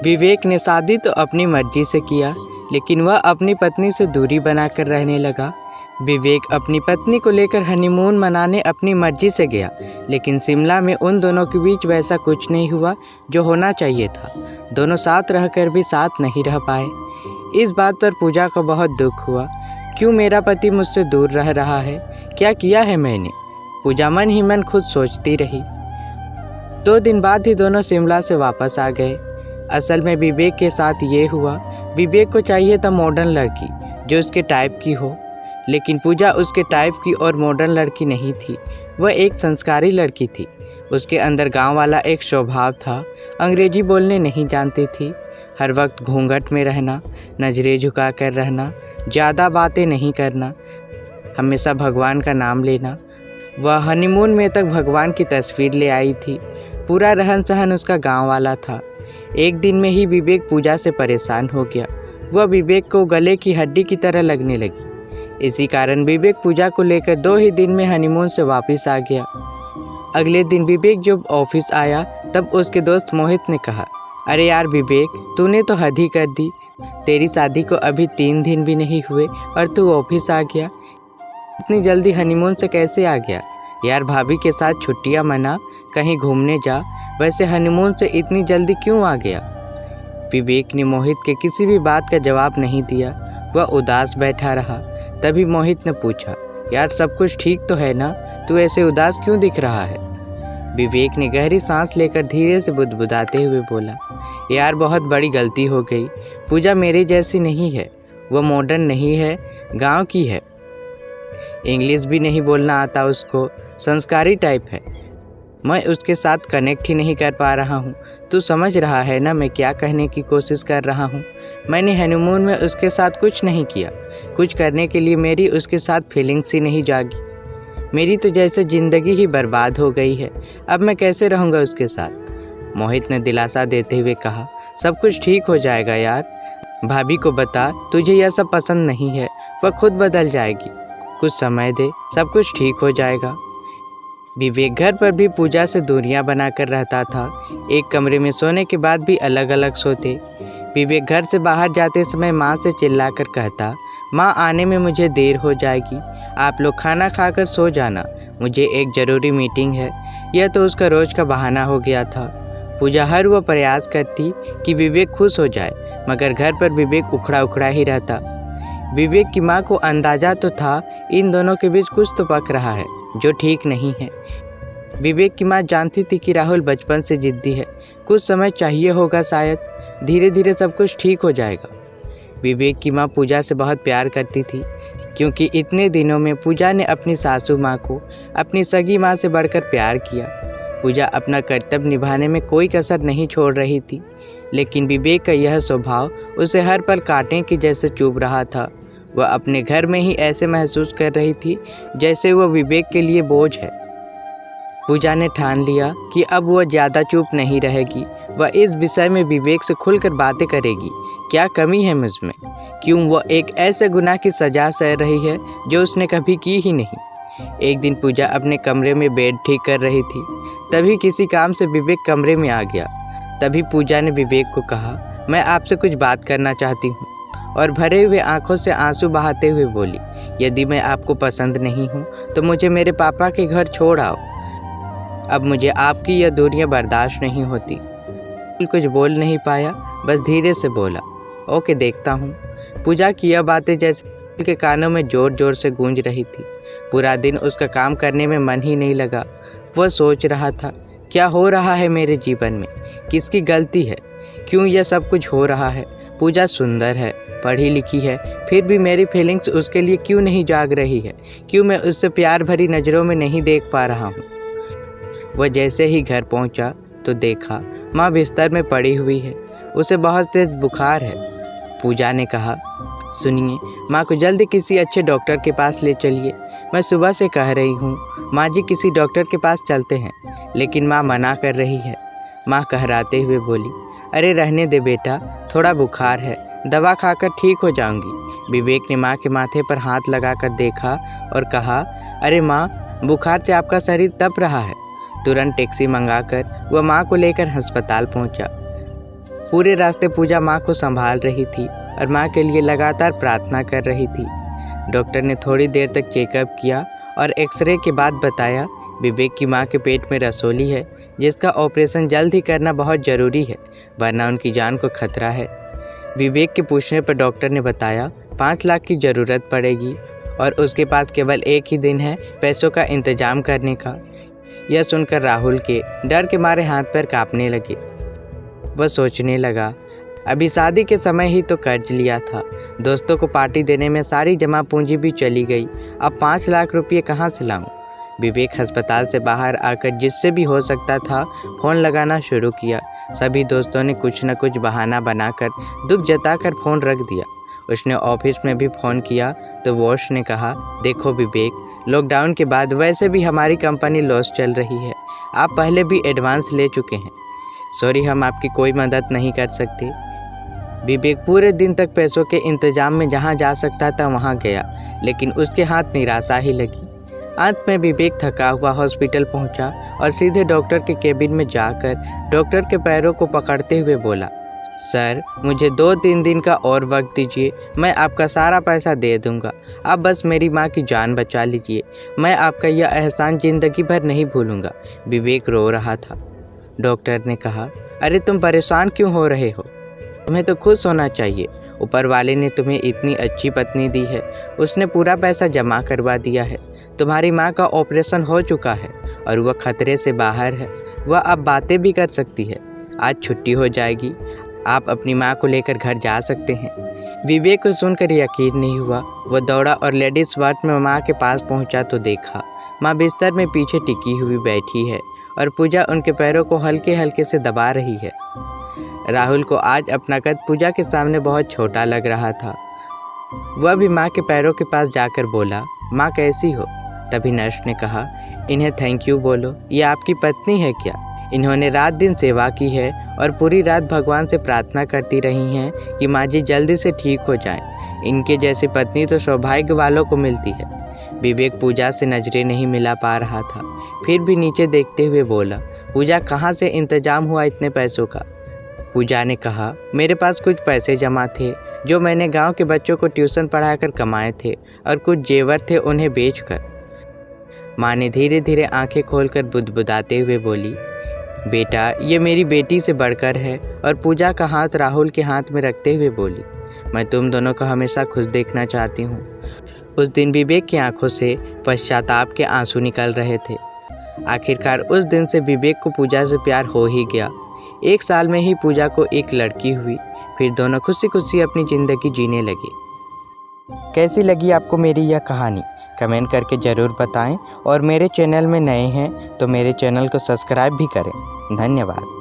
विवेक ने शादी तो अपनी मर्जी से किया, लेकिन वह अपनी पत्नी से दूरी बनाकर रहने लगा। विवेक अपनी पत्नी को लेकर हनीमून मनाने अपनी मर्जी से गया, लेकिन शिमला में उन दोनों के बीच वैसा कुछ नहीं हुआ जो होना चाहिए था। दोनों साथ रहकर भी साथ नहीं रह पाए। इस बात पर पूजा को बहुत दुख हुआ। क्यों मेरा पति मुझसे दूर रह रहा है? क्या किया है मैंने? पूजा मन ही मन खुद सोचती रही। 2 दिन बाद ही दोनों शिमला से वापस आ गए। असल में विवेक के साथ ये हुआ, विवेक को चाहिए था मॉडर्न लड़की जो उसके टाइप की हो, लेकिन पूजा उसके टाइप की और मॉडर्न लड़की नहीं थी। वह एक संस्कारी लड़की थी। उसके अंदर गांव वाला एक स्वभाव था। अंग्रेजी बोलने नहीं जानती थी, हर वक्त घूंघट में रहना, नजरें झुका कर रहना, ज़्यादा बातें नहीं करना, हमेशा भगवान का नाम लेना। वह हनीमून में तक भगवान की तस्वीर ले आई थी। पूरा रहन सहन उसका गांव वाला था। एक दिन में ही विवेक पूजा से परेशान हो गया। वह विवेक को गले की हड्डी की तरह लगने लगी। इसी कारण विवेक पूजा को लेकर 2 ही दिन में हनीमून से वापस आ गया। अगले दिन विवेक जब ऑफिस आया तब उसके दोस्त मोहित ने कहा, अरे यार विवेक, तूने तो हद ही कर दी। तेरी शादी को अभी 3 दिन भी नहीं हुए और तू ऑफिस आ गया। इतनी जल्दी हनीमून से कैसे आ गया? यार भाभी के साथ छुट्टियां मना, कहीं घूमने जा। वैसे हनीमून से इतनी जल्दी क्यों आ गया? विवेक ने मोहित के किसी भी बात का जवाब नहीं दिया। वह उदास बैठा रहा। तभी मोहित ने पूछा, यार सब कुछ ठीक तो है ना? तू ऐसे उदास क्यों दिख रहा है? विवेक ने गहरी सांस लेकर धीरे से बुदबुदाते हुए बोला, यार बहुत बड़ी गलती हो गई। पूजा मेरी जैसी नहीं है। वह मॉडर्न नहीं है, गांव की है। इंग्लिश भी नहीं बोलना आता उसको, संस्कारी टाइप है। मैं उसके साथ कनेक्ट ही नहीं कर पा रहा हूँ। तू समझ रहा है ना मैं क्या कहने की कोशिश कर रहा हूँ? मैंने हनीमून में उसके साथ कुछ नहीं किया। कुछ करने के लिए मेरी उसके साथ फीलिंग्स ही नहीं जागी। मेरी तो जैसे ज़िंदगी ही बर्बाद हो गई है। अब मैं कैसे रहूँगा उसके साथ? मोहित ने दिलासा देते हुए कहा, सब कुछ ठीक हो जाएगा यार। भाभी को बता तुझे यह सब पसंद नहीं है। वह खुद बदल जाएगी। कुछ समय दे, सब कुछ ठीक हो जाएगा। विवेक घर पर भी पूजा से दूरियां बनाकर रहता था। एक कमरे में सोने के बाद भी अलग अलग सोते। विवेक घर से बाहर जाते समय माँ से चिल्लाकर कहता, माँ आने में मुझे देर हो जाएगी, आप लोग खाना खाकर सो जाना, मुझे एक ज़रूरी मीटिंग है। यह तो उसका रोज़ का बहाना हो गया था। पूजा हर वो प्रयास करती कि विवेक खुश हो जाए, मगर घर पर विवेक उखड़ा उखड़ा ही रहता। विवेक की माँ को अंदाज़ा तो था इन दोनों के बीच कुछ तो पक रहा है जो ठीक नहीं है। विवेक की माँ जानती थी कि राहुल बचपन से जिद्दी है। कुछ समय चाहिए होगा, शायद धीरे धीरे सब कुछ ठीक हो जाएगा। विवेक की माँ पूजा से बहुत प्यार करती थी, क्योंकि इतने दिनों में पूजा ने अपनी सासू माँ को अपनी सगी माँ से बढ़कर प्यार किया। पूजा अपना कर्तव्य निभाने में कोई कसर नहीं छोड़ रही थी, लेकिन विवेक का यह स्वभाव उसे हर पल कांटे के जैसे चुभ रहा था। वह अपने घर में ही ऐसे महसूस कर रही थी जैसे वह विवेक के लिए बोझ है। पूजा ने ठान लिया कि अब वह ज़्यादा चुप नहीं रहेगी। वह इस विषय में विवेक से खुलकर बातें करेगी। क्या कमी है मुझमें? क्यों वह एक ऐसे गुनाह की सज़ा सह रही है जो उसने कभी की ही नहीं? एक दिन पूजा अपने कमरे में बेड ठीक कर रही थी। तभी किसी काम से विवेक कमरे में आ गया। तभी पूजा ने विवेक को कहा, मैं आपसे कुछ बात करना चाहती हूँ, और भरे हुए आंखों से आंसू बहाते हुए बोली, यदि मैं आपको पसंद नहीं हूँ तो मुझे मेरे पापा के घर छोड़ आओ। अब मुझे आपकी यह दूरियां बर्दाश्त नहीं होती। कुछ बोल नहीं पाया, बस धीरे से बोला, ओके देखता हूँ। पूजा की यह बातें जैसे के कानों में ज़ोर ज़ोर से गूंज रही थी। पूरा दिन उसका काम करने में मन ही नहीं लगा। वह सोच रहा था, क्या हो रहा है मेरे जीवन में? किसकी गलती है? क्यों यह सब कुछ हो रहा है? पूजा सुंदर है, पढ़ी लिखी है, फिर भी मेरी फीलिंग्स उसके लिए क्यों नहीं जाग रही है? क्यों मैं उससे प्यार भरी नज़रों में नहीं देख पा रहा हूँ? वह जैसे ही घर पहुँचा तो देखा माँ बिस्तर में पड़ी हुई है। उसे बहुत तेज बुखार है। पूजा ने कहा, सुनिए, माँ को जल्दी किसी अच्छे डॉक्टर के पास ले चलिए। मैं सुबह से कह रही हूँ, माँ जी किसी डॉक्टर के पास चलते हैं, लेकिन माँ मना कर रही है। माँ कहराते हुए बोली, अरे रहने दे बेटा, थोड़ा बुखार है, दवा खाकर ठीक हो जाऊंगी। विवेक ने माँ के माथे पर हाथ लगाकर देखा और कहा, अरे माँ, बुखार से आपका शरीर तप रहा है। तुरंत टैक्सी मंगाकर वह माँ को लेकर अस्पताल पहुँचा। पूरे रास्ते पूजा माँ को संभाल रही थी और माँ के लिए लगातार प्रार्थना कर रही थी। डॉक्टर ने थोड़ी देर तक चेकअप किया और एक्सरे के बाद बताया विवेक की माँ के पेट में रसोली है, जिसका ऑपरेशन जल्द ही करना बहुत ज़रूरी है, वरना उनकी जान को खतरा है। विवेक के पूछने पर डॉक्टर ने बताया 5 लाख की ज़रूरत पड़ेगी और उसके पास केवल 1 ही दिन है पैसों का इंतजाम करने का। यह सुनकर राहुल के डर के मारे हाथ पैर कांपने लगे। वह सोचने लगा, अभी शादी के समय ही तो कर्ज लिया था, दोस्तों को पार्टी देने में सारी जमा पूंजी भी चली गई, अब 5 लाख रुपये कहाँ से लाऊं? विवेक अस्पताल से बाहर आकर जिससे भी हो सकता था फ़ोन लगाना शुरू किया। सभी दोस्तों ने कुछ न कुछ बहाना बनाकर दुख जताकर फ़ोन रख दिया। उसने ऑफिस में भी फ़ोन किया तो बॉस ने कहा, देखो विवेक, लॉकडाउन के बाद वैसे भी हमारी कंपनी लॉस चल रही है, आप पहले भी एडवांस ले चुके हैं, सॉरी हम आपकी कोई मदद नहीं कर सकते। विवेक पूरे दिन तक पैसों के इंतजाम में जहां जा सकता था वहां गया, लेकिन उसके हाथ निराशा ही लगी। अंत में विवेक थका हुआ हॉस्पिटल पहुंचा और सीधे डॉक्टर के केबिन में जाकर डॉक्टर के पैरों को पकड़ते हुए बोला, सर मुझे 2-3 दिन का और वक्त दीजिए, मैं आपका सारा पैसा दे दूंगा, आप बस मेरी माँ की जान बचा लीजिए, मैं आपका यह एहसान ज़िंदगी भर नहीं भूलूंगा। विवेक रो रहा था। डॉक्टर ने कहा, अरे तुम परेशान क्यों हो रहे हो, तुम्हें तो खुश होना चाहिए, ऊपर वाले ने तुम्हें इतनी अच्छी पत्नी दी है, उसने पूरा पैसा जमा करवा दिया है, तुम्हारी माँ का ऑपरेशन हो चुका है और वह खतरे से बाहर है, वह अब बातें भी कर सकती है, आज छुट्टी हो जाएगी, आप अपनी माँ को लेकर घर जा सकते हैं। विवेक को सुनकर यकीन नहीं हुआ। वह दौड़ा और लेडीज वार्ड में माँ के पास पहुँचा तो देखा माँ बिस्तर में पीछे टिकी हुई बैठी है और पूजा उनके पैरों को हल्के हल्के से दबा रही है। राहुल को आज अपना कद पूजा के सामने बहुत छोटा लग रहा था। वह भी माँ के पैरों के पास जाकर बोला, माँ कैसी हो? तभी नर्स ने कहा, इन्हें थैंक यू बोलो, ये आपकी पत्नी है क्या? इन्होंने रात दिन सेवा की है और पूरी रात भगवान से प्रार्थना करती रही हैं कि माँ जी जल्दी से ठीक हो जाएं। इनके जैसी पत्नी तो सौभाग्य वालों को मिलती है। विवेक पूजा से नजरें नहीं मिला पा रहा था, फिर भी नीचे देखते हुए बोला, पूजा कहाँ से इंतजाम हुआ इतने पैसों का? पूजा ने कहा, मेरे पास कुछ पैसे जमा थे जो मैंने गांव के बच्चों को ट्यूशन पढ़ाकर कमाए थे और कुछ जेवर थे उन्हें बेचकर। माँ ने धीरे धीरे आंखें खोलकर बुदबुदाते हुए बोली, बेटा ये मेरी बेटी से बढ़कर है। और पूजा का हाथ राहुल के हाथ में रखते हुए बोली, मैं तुम दोनों को हमेशा खुश देखना चाहती हूँ। उस दिन विवेक की आंखों से पश्चाताप के आंसू निकल रहे थे। आखिरकार उस दिन से विवेक को पूजा से प्यार हो ही गया। 1 साल में ही पूजा को एक लड़की हुई, फिर दोनों खुशी खुशी अपनी ज़िंदगी जीने लगे। कैसी लगी आपको मेरी यह कहानी? कमेंट करके ज़रूर बताएं और मेरे चैनल में नए हैं तो मेरे चैनल को सब्सक्राइब भी करें। धन्यवाद।